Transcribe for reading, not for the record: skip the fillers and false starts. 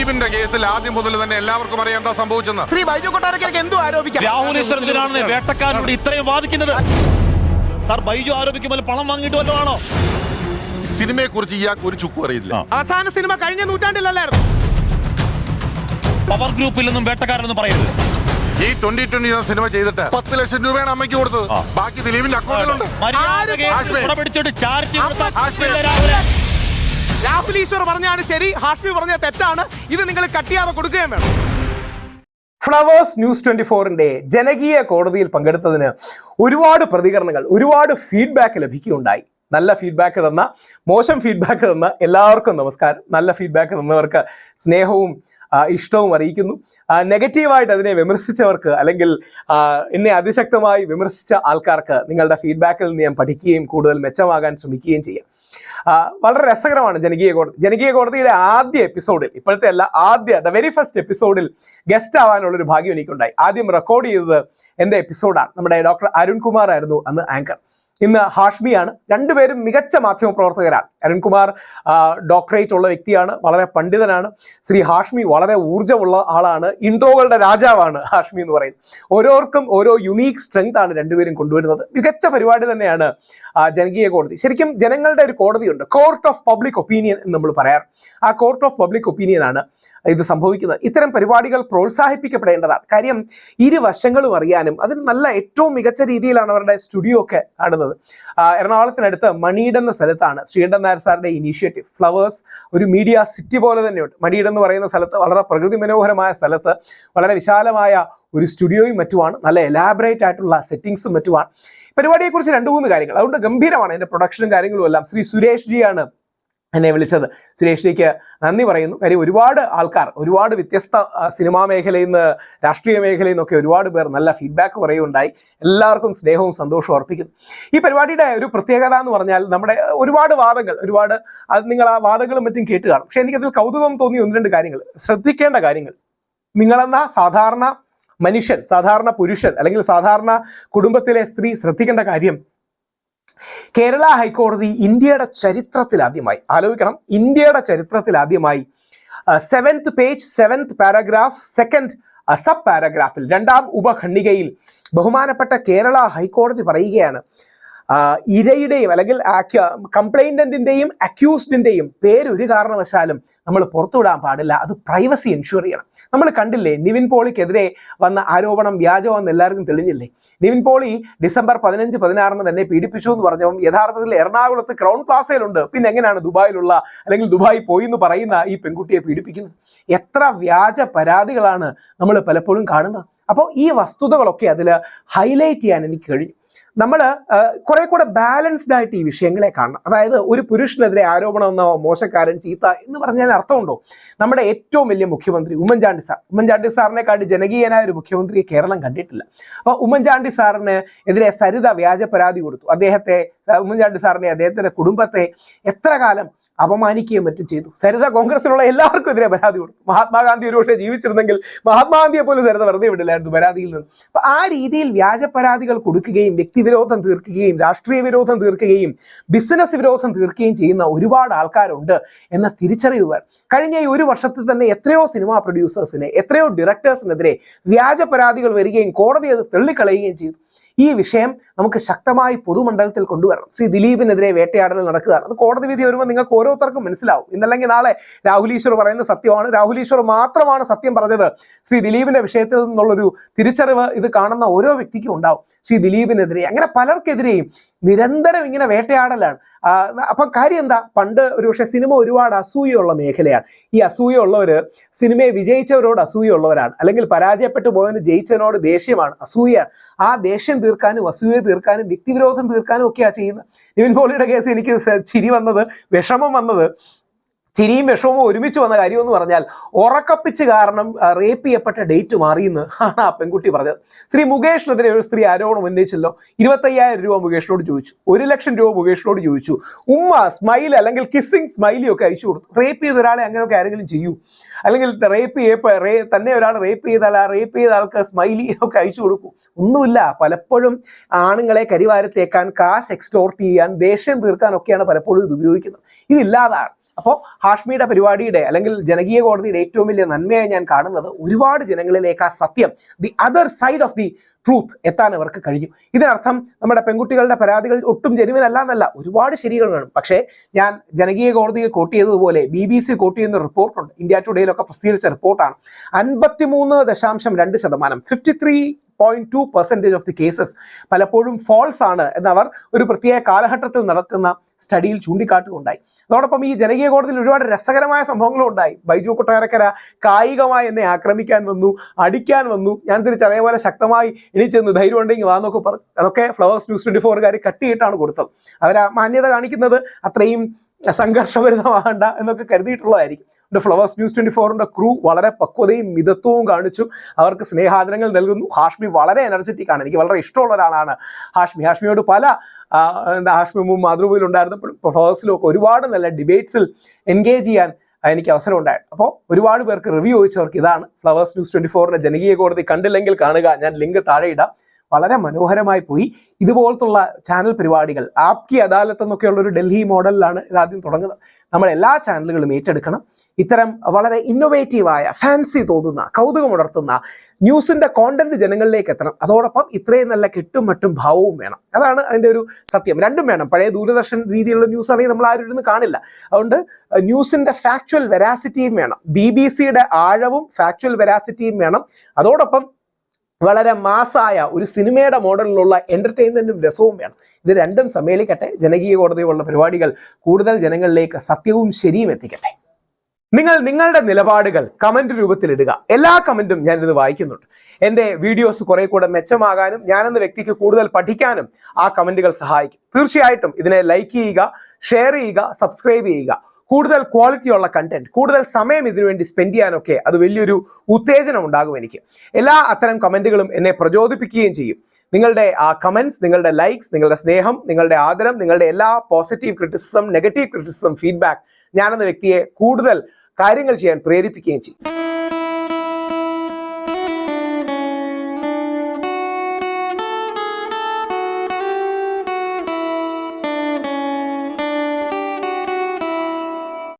ദിലീപിന്റെ കേസിൽ ആദ്യം മുതൽ തന്നെ എല്ലാവർക്കും അറിയാം എന്താ സംഭവിച്ചെന്ന്. ശ്രീ ബൈജു കൊട്ടാരക്കരയ്ക്ക് എന്തും ആരോപിക്കാം. രാഹുൽ ഈശ്വരത്തിനാണ് വേട്ടക്കാരനോട് ഇത്രയും വാദിക്കുന്നത്. സാർ ബൈജു ആരോപിക്കുമ്പോൾ പണം വാങ്ങിയിട്ട് വല്ലതും ആണോ? സിനിമയെ കുറിച്ച് ഇയാൾക്ക് ഒരു ചുക്കും അറിയില്ല. അവസാന സിനിമ കഴിഞ്ഞ നൂറ്റാണ്ടിലല്ലായിരുന്നു. പവർ ഗ്രൂപ്പിൽ നിന്നും വേട്ടക്കാരനൊന്നും പറയരുത്. ഈ 2020 സിനിമ ചെയ്തിട്ട് 10 ലക്ഷം രൂപയാണ് അമ്മയ്ക്ക് കൊടുത്തത്. ബാക്കി ദിലീപിന്റെ അക്കൗണ്ടിലുണ്ട്. രാഹുൽ ഈശ്വർ പറഞ്ഞാണ് ശരി, ഹാഷ്മി പറഞ്ഞ തെറ്റാണ്. ഇത് നിങ്ങൾ കട്ട് ചെയ്യാതെ കൊടുക്കുകയും വേണം. ഫ്ലവേഴ്സ് ന്യൂസ് 24ന്റെ ജനകീയ കോടതിയിൽ പങ്കെടുത്തതിന് ഒരുപാട് പ്രതികരണങ്ങൾ, ഒരുപാട് ഫീഡ്ബാക്ക് ലഭിക്കുകയുണ്ടായി. നല്ല ഫീഡ്ബാക്ക് തന്ന, മോശം ഫീഡ്ബാക്ക് തന്ന എല്ലാവർക്കും നമസ്കാരം. നല്ല ഫീഡ്ബാക്ക് തന്നവർക്ക് സ്നേഹവും ഇഷ്ടവും അറിയിക്കുന്നു. നെഗറ്റീവായിട്ട് അതിനെ വിമർശിച്ചവർക്ക്, അല്ലെങ്കിൽ എന്നെ അതിശക്തമായി വിമർശിച്ച ആൾക്കാർക്ക് നിങ്ങളുടെ ഫീഡ്ബാക്കിൽ നിന്ന് ഞാൻ പഠിക്കുകയും കൂടുതൽ മെച്ചമാകാൻ ശ്രമിക്കുകയും ചെയ്യാം. വളരെ രസകരമാണ് ജനകീയ കോടതിയുടെ ആദ്യ എപ്പിസോഡിൽ, ഇപ്പോഴത്തെ അല്ല, ദ വെരി ഫസ്റ്റ് എപ്പിസോഡിൽ ഗസ്റ്റ് ആവാനുള്ളൊരു ഭാഗ്യം എനിക്കുണ്ടായി. ആദ്യം റെക്കോർഡ് ചെയ്തത് എൻ്റെ എപ്പിസോഡാണ്. നമ്മുടെ ഡോക്ടർ അരുൺകുമാർ ആയിരുന്നു അന്ന് ആങ്കർ. ഇന്ന് ഹാഷ്മിയാണ്. രണ്ടുപേരും മികച്ച മാധ്യമ പ്രവർത്തകരാണ്. അരുൺകുമാർ ഡോക്ടറേറ്റ് ഉള്ള വ്യക്തിയാണ്, വളരെ പണ്ഡിതനാണ്. ശ്രീ ഹാഷ്മി വളരെ ഊർജ്ജമുള്ള ആളാണ്. ഇൻട്രോകളുടെ രാജാവാണ് ഹാഷ്മി എന്ന് പറയുന്നത്. ഓരോർക്കും ഓരോ യുണീക്ക് സ്ട്രെങ്ത് ആണ് രണ്ടുപേരും കൊണ്ടുവരുന്നത്. മികച്ച പരിപാടി തന്നെയാണ് ജനകീയ കോടതി. ശരിക്കും ജനങ്ങളുടെ ഒരു കോടതിയുണ്ട്, കോർട്ട് ഓഫ് പബ്ലിക് ഒപ്പീനിയൻ എന്ന് നമ്മൾ പറയാറ്. ആ കോർട്ട് ഓഫ് പബ്ലിക് ഒപ്പീനിയൻ ആണ് ഇത് സംഭവിക്കുന്നത്. ഇത്തരം പരിപാടികൾ പ്രോത്സാഹിപ്പിക്കപ്പെടേണ്ടതാണ്. കാര്യം ഇരുവശങ്ങളും അറിയാനും അതിന് നല്ല ഏറ്റവും മികച്ച രീതിയിലാണ് അവരുടെ സ്റ്റുഡിയോ ഒക്കെ കാണുന്നത്. എറണാകുളത്തിനടുത്ത് മണീഡ് എന്ന സ്ഥലത്താണ് ശ്രീകണ്ഠൻ നായർ സാറിന്റെ ഇനീഷ്യേറ്റീവ്. ഫ്ലവേഴ്സ് ഒരു മീഡിയ സിറ്റി പോലെ തന്നെയുണ്ട്. മണീഡ് എന്ന് പറയുന്ന സ്ഥലത്ത്, വളരെ പ്രകൃതി മനോഹരമായ സ്ഥലത്ത്, വളരെ വിശാലമായ ഒരു സ്റ്റുഡിയോയും മറ്റുമാണ്. നല്ല എലാബറേറ്റ് ആയിട്ടുള്ള സെറ്റിങ്സും മറ്റുമാണ്. പരിപാടിയെക്കുറിച്ച് 2-3 കാര്യങ്ങൾ, അതുകൊണ്ട് ഗംഭീരമാണ് എൻ്റെ പ്രൊഡക്ഷനും കാര്യങ്ങളും എല്ലാം. ശ്രീ സുരേഷ് ജിയാണ് എന്നെ വിളിച്ചത്. സുരേഷ് ജിക്ക് നന്ദി പറയുന്നു. കാര്യം ഒരുപാട് ആൾക്കാർ, ഒരുപാട് വ്യത്യസ്ത സിനിമാ മേഖലയിൽ നിന്ന്, രാഷ്ട്രീയ മേഖലയിൽ നിന്നൊക്കെ ഒരുപാട് പേർ നല്ല ഫീഡ്ബാക്ക് പറയുകയുണ്ടായി. എല്ലാവർക്കും സ്നേഹവും സന്തോഷവും അർപ്പിക്കുന്നു. ഈ പരിപാടിയുടെ ഒരു പ്രത്യേകത എന്ന് പറഞ്ഞാൽ, നമ്മുടെ ഒരുപാട് വാദങ്ങൾ, അത് നിങ്ങൾ ആ വാദങ്ങളും മറ്റും കേട്ട് കാണും. പക്ഷെ എനിക്കതിൽ കൗതുകം തോന്നിയ 1-2 കാര്യങ്ങൾ, ശ്രദ്ധിക്കേണ്ട കാര്യങ്ങൾ. നിങ്ങളെന്ന സാധാരണ മനുഷ്യൻ, സാധാരണ പുരുഷൻ, അല്ലെങ്കിൽ സാധാരണ കുടുംബത്തിലെ സ്ത്രീ ശ്രദ്ധിക്കേണ്ട കാര്യം, കേരള ഹൈക്കോടതി ഇന്ത്യയുടെ ചരിത്രത്തിൽ ആദ്യമായി, ആലോചിക്കണം, ഇന്ത്യയുടെ ചരിത്രത്തിൽ ആദ്യമായി 7th page 7th paragraph 2nd sub പാരഗ്രാഫിൽ 2ാം ഉപഖണ്ഡികയിൽ ബഹുമാനപ്പെട്ട കേരള ഹൈക്കോടതി പറയുകയാണ്, ഇരയുടെയും അല്ലെങ്കിൽ കംപ്ലൈൻറ്റിൻ്റെയും അക്യൂസ്ഡിൻ്റെയും പേര് ഒരു കാരണവശാലും നമ്മൾ പുറത്തുവിടാൻ പാടില്ല. അത് പ്രൈവസി എൻഷുർ ചെയ്യണം. നമ്മൾ കണ്ടില്ലേ, നിവിൻ പോളിക്കെതിരെ വന്ന ആരോപണം വ്യാജമെന്ന് എല്ലാവർക്കും തെളിഞ്ഞില്ലേ? നിവിൻ പോളി ഡിസംബർ 15-16 തന്നെ പീഡിപ്പിച്ചു എന്ന് പറഞ്ഞപ്പം യഥാർത്ഥത്തിൽ എറണാകുളത്ത് ക്രൗൺ പ്ലാസയിലുണ്ട്. പിന്നെ എങ്ങനെയാണ് ദുബായിലുള്ള, അല്ലെങ്കിൽ ദുബായി പോയി എന്ന് പറയുന്ന ഈ പെൺകുട്ടിയെ പീഡിപ്പിക്കുന്നത്? എത്ര വ്യാജ പരാതികളാണ് നമ്മൾ പലപ്പോഴും കാണുന്നത്. അപ്പോൾ ഈ വസ്തുതകളൊക്കെ അതിൽ ഹൈലൈറ്റ് ചെയ്യാൻ എനിക്ക് കഴിഞ്ഞു. നമ്മൾ കുറെ കൂടെ ബാലൻസ്ഡ് ആയിട്ട് ഈ വിഷയങ്ങളെ കാണണം. അതായത് ഒരു പുരുഷനെതിരെ ആരോപണം എന്നോ മോശക്കാരൻ, ചീത്ത എന്ന് പറഞ്ഞാൽ അർത്ഥമുണ്ടോ? നമ്മുടെ ഏറ്റവും വലിയ മുഖ്യമന്ത്രി ഉമ്മൻചാണ്ടി സാറിനെക്കാട്ടി ജനകീയനായ ഒരു മുഖ്യമന്ത്രിയെ കേരളം കണ്ടിട്ടില്ല. അപ്പോൾ ഉമ്മൻചാണ്ടി സാറിന് എതിരെ സരിത വ്യാജ പരാതി കൊടുത്തു. ഉമ്മൻചാണ്ടി സാറിനെ, അദ്ദേഹത്തിന്റെ കുടുംബത്തെ എത്ര കാലം അപമാനിക്കുകയും മറ്റും ചെയ്തു. സരിത കോൺഗ്രസിലുള്ള എല്ലാവർക്കും എതിരെ പരാതി കൊടുത്തു. മഹാത്മാഗാന്ധി ഒരു പക്ഷേ ജീവിച്ചിരുന്നെങ്കിൽ മഹാത്മാഗാന്ധിയെ പോലും സരിത വെറുതെ വിടില്ലായിരുന്നു പരാതിയിൽ നിന്ന്. അപ്പൊ ആ രീതിയിൽ വ്യാജ പരാതികൾ കൊടുക്കുകയും വ്യക്തിവിരോധം തീർക്കുകയും രാഷ്ട്രീയ വിരോധം തീർക്കുകയും ബിസിനസ് വിരോധം തീർക്കുകയും ചെയ്യുന്ന ഒരുപാട് ആൾക്കാരുണ്ട് എന്ന തിരിച്ചറിവ് വേണം. കഴിഞ്ഞ ഈ 1 വർഷത്തിൽ തന്നെ എത്രയോ സിനിമാ പ്രൊഡ്യൂസേഴ്സിനെ, എത്രയോ ഡയറക്ടേഴ്സിനെതിരെ വ്യാജ പരാതികൾ വരികയും കോടതി അത് തള്ളിക്കളയുകയും ചെയ്തു. ഈ വിഷയം നമുക്ക് ശക്തമായി പൊതുമണ്ഡലത്തിൽ കൊണ്ടുവരണം. ശ്രീ ദിലീപിനെതിരെ വേട്ടയാടൽ നടക്കുകയാണ്. അത് കോടതി വിധി വരുമ്പോൾ നിങ്ങൾക്ക് ഓരോരുത്തർക്കും മനസ്സിലാവും. ഇന്നല്ലെങ്കിൽ നാളെ രാഹുൽ ഈശ്വർ പറയുന്ന സത്യമാണ്, രാഹുൽ ഈശ്വർ മാത്രമാണ് സത്യം പറഞ്ഞത്, ശ്രീ ദിലീപിന്റെ വിഷയത്തിൽ നിന്നുള്ളൊരു തിരിച്ചറിവ് ഇത് കാണുന്ന ഓരോ വ്യക്തിക്കും ഉണ്ടാവും. ശ്രീ ദിലീപിനെതിരെ, അങ്ങനെ പലർക്കെതിരെയും നിരന്തരം ഇങ്ങനെ വേട്ടയാടലാണ്. അപ്പം കാര്യം എന്താ? പണ്ട് ഒരുപക്ഷെ സിനിമ ഒരുപാട് അസൂയുള്ള മേഖലയാണ്. ഈ അസൂയുള്ളവർ സിനിമയെ വിജയിച്ചവരോട് അസൂയുള്ളവരാണ്, അല്ലെങ്കിൽ പരാജയപ്പെട്ടു പോയതിന് ജയിച്ചതിനോട് ദേഷ്യമാണ്, അസൂയയാണ്. ആ ദേഷ്യം തീർക്കാനും അസൂയ തീർക്കാനും വ്യക്തിവിരോധം തീർക്കാനും ഒക്കെയാണ് ചെയ്യുന്നത്. നിവിൻ പോളിയുടെ കേസ് എനിക്ക് ചിരി വന്നത്, വിഷമം വന്നത്, ചിരിയും വിഷമവും ഒരുമിച്ച് വന്ന കാര്യം എന്ന് പറഞ്ഞാൽ, ഉറക്കപ്പിച്ച് കാരണം റേപ്പ് ചെയ്യപ്പെട്ട ഡേറ്റ് മാറിയെന്ന് ആണ് ആ പെൺകുട്ടി പറഞ്ഞത്. ശ്രീ മുകേഷിനെതിരെ ഒരു സ്ത്രീ ആരോപണം ഉന്നയിച്ചല്ലോ. 25,000 രൂപ മുകേഷിനോട് ചോദിച്ചു, 1 ലക്ഷം രൂപ മുകേഷിനോട് ചോദിച്ചു. സ്മൈൽ അല്ലെങ്കിൽ കിസ്സിങ് സ്മൈലി ഒക്കെ അയച്ചു കൊടുത്തു. റേപ്പ് ചെയ്ത ഒരാളെ അങ്ങനെയൊക്കെ ആരെങ്കിലും ചെയ്യൂ? അല്ലെങ്കിൽ തന്നെ ഒരാൾ റേപ്പ് ചെയ്താൽ ആ റേപ്പ് ചെയ്ത ആൾക്ക് സ്മൈലി ഒക്കെ അയച്ചു കൊടുക്കൂ? ഒന്നുമില്ല. പലപ്പോഴും ആണുങ്ങളെ കരിവാരത്തേക്കാൻ, കാശ് എക്സ്റ്റോർട്ട് ചെയ്യാൻ, ദേഷ്യം തീർക്കാനൊക്കെയാണ് പലപ്പോഴും ഇത് ഉപയോഗിക്കുന്നത്. ഇതില്ലാതാണ്. അപ്പോൾ ഹാഷ്മിയുടെ പരിപാടിയുടെ അല്ലെങ്കിൽ ജനകീയ കോടതിയുടെ ഏറ്റവും വലിയ നന്മയായി ഞാൻ കാണുന്നത് ഒരുപാട് ജനങ്ങളിലേക്ക് ആ സത്യം, the other side of the truth എത്താൻ അവർക്ക് കഴിഞ്ഞു. ഇതിനർത്ഥം നമ്മുടെ പെൺകുട്ടികളുടെ പരാതികൾ ഒട്ടും ജെനുവിനല്ല എന്നല്ല, ഒരുപാട് ശരികൾ വേണം. പക്ഷേ ഞാൻ ജനകീയ കോടതിയെ കോട്ട് ചെയ്തതുപോലെ BBC കോട്ട് ചെയ്യുന്ന റിപ്പോർട്ടുണ്ട്, ഇന്ത്യ ടുഡേയിലൊക്കെ പ്രസിദ്ധീകരിച്ച റിപ്പോർട്ടാണ്. 53.2%, 53.2% ഓഫ് ദി കേസസ് പലപ്പോഴും ഫോൾസ് ആണ് എന്നവർ ഒരു പ്രത്യേക കാലഘട്ടത്തിൽ നടക്കുന്ന സ്റ്റഡിയിൽ ചൂണ്ടിക്കാട്ടുകയുണ്ടായി. അതോടൊപ്പം ഈ ജനകീയ കോടതിയിൽ ഒരുപാട് രസകരമായ സംഭവങ്ങളും ഉണ്ടായി. ബൈജു കൊട്ടാരക്കര കായികമായി എന്നെ ആക്രമിക്കാൻ വന്നു, അടിക്കാൻ വന്നു, ഞാൻ തിരിച്ച് അതേപോലെ ശക്തമായി എണീച്ചെന്ന് ധൈര്യം ഉണ്ടെങ്കിൽ വാന്നൊക്കെ പറഞ്ഞു. അതൊക്കെ ഫ്ലവേഴ്സ് ന്യൂസ് 24 കട്ടിയിട്ടാണ് കൊടുത്തത്. അവർ ആ മാന്യത കാണിക്കുന്നത് അത്രയും സംഘർഷഭരിതമാകണ്ട എന്നൊക്കെ കരുതിയിട്ടുള്ളതായിരിക്കും. ഫ്ലവേഴ്സ് ന്യൂസ് 24 ക്രൂ വളരെ പക്വതയും മിതത്വവും കാണിച്ചു, അവർക്ക് സ്നേഹാദരങ്ങൾ നൽകുന്നു. ഹാഷ്മി വളരെ എനർജറ്റിക് ആണ്, എനിക്ക് വളരെ ഇഷ്ടമുള്ള ഒരാളാണ് ഹാഷ്മിയോട് പല ഹാഷ്മി മുമ്പ് മാതൃഭൂമിയിൽ ഉണ്ടായിരുന്നപ്പോഴും ഫ്ലവേഴ്സിലും ഒക്കെ ഒരുപാട് നല്ല ഡിബേറ്റ്സിൽ എൻഗേജ് ചെയ്യാൻ എനിക്ക് അവസരം ഉണ്ടായിരുന്നു. അപ്പോൾ ഒരുപാട് പേർക്ക് റിവ്യൂ ചോദിച്ചവർക്ക് ഇതാണ് ഫ്ലവേഴ്സ് ന്യൂസ് 24 ജനകീയ കോടതി. കണ്ടില്ലെങ്കിൽ കാണുക, ഞാൻ ലിങ്ക് താഴെ ഇടാം. വളരെ മനോഹരമായി പോയി. ഇതുപോലത്തുള്ള ചാനൽ പരിപാടികൾ ആപ്കി അദാലത്ത് എന്നൊക്കെയുള്ള ഒരു ഡൽഹി മോഡലിലാണ് ഇതാദ്യം തുടങ്ങുന്നത്. നമ്മൾ എല്ലാ ചാനലുകളും ഏറ്റെടുക്കണം. ഇത്തരം വളരെ ഇന്നോവേറ്റീവായ, ഫാൻസി തോന്നുന്ന, കൗതുകമുണർത്തുന്ന ന്യൂസിന്റെ കോണ്ടന്റ് ജനങ്ങളിലേക്ക് എത്തണം. അതോടൊപ്പം ഇത്രയും നല്ല കെട്ടും മറ്റും ഭാവവും വേണം. അതാണ് അതിൻ്റെ ഒരു സത്യം. രണ്ടും വേണം. പഴയ ദൂരദർശൻ രീതിയിലുള്ള ന്യൂസ് ആണെങ്കിൽ നമ്മൾ ആരും ഇരുന്ന് കാണില്ല. അതുകൊണ്ട് ന്യൂസിന്റെ ഫാക്ച്വൽ വെരാസിറ്റിയും വേണം, BBCയുടെ ആഴവും ഫാക്ച്വൽ വെരാസിറ്റിയും വേണം. അതോടൊപ്പം വളരെ മാസായ ഒരു സിനിമയുടെ മോഡലിലുള്ള എന്റർടൈൻമെന്റും രസവും വേണം. ഇത് രണ്ടും സമ്മേളിക്കട്ടെ. ജനകീയ കോടതിയുള്ള പരിപാടികൾ കൂടുതൽ ജനങ്ങളിലേക്ക് സത്യവും ശരിയും എത്തിക്കട്ടെ. നിങ്ങൾ നിങ്ങളുടെ നിലപാടുകൾ കമന്റ് രൂപത്തിലിടുക. എല്ലാ കമന്റും ഞാനിത് വായിക്കുന്നുണ്ട്. എൻ്റെ വീഡിയോസ് കുറെ കൂടെ മെച്ചമാകാനും ഞാനെന്ന വ്യക്തിക്ക് കൂടുതൽ പഠിക്കാനും ആ കമന്റുകൾ സഹായിക്കും. തീർച്ചയായിട്ടും ഇതിനെ ലൈക്ക് ചെയ്യുക, ഷെയർ ചെയ്യുക, സബ്സ്ക്രൈബ് ചെയ്യുക. കൂടുതൽ ക്വാളിറ്റിയുള്ള കണ്ടന്റ്, കൂടുതൽ സമയം ഇതിനുവേണ്ടി സ്പെൻഡ് ചെയ്യാനൊക്കെ അത് വലിയൊരു ഉത്തേജനം ഉണ്ടാകും എനിക്ക്. എല്ലാ അത്തരം കമന്റുകളും എന്നെ പ്രചോദിപ്പിക്കുകയും ചെയ്യും. നിങ്ങളുടെ ആ കമന്റ്സ്, നിങ്ങളുടെ ലൈക്സ്, നിങ്ങളുടെ സ്നേഹം, നിങ്ങളുടെ ആദരം, നിങ്ങളുടെ എല്ലാ positive criticism, negative criticism, feedback ഞാനെന്ന വ്യക്തിയെ കൂടുതൽ കാര്യങ്ങൾ ചെയ്യാൻ പ്രേരിപ്പിക്കുകയും ചെയ്യും.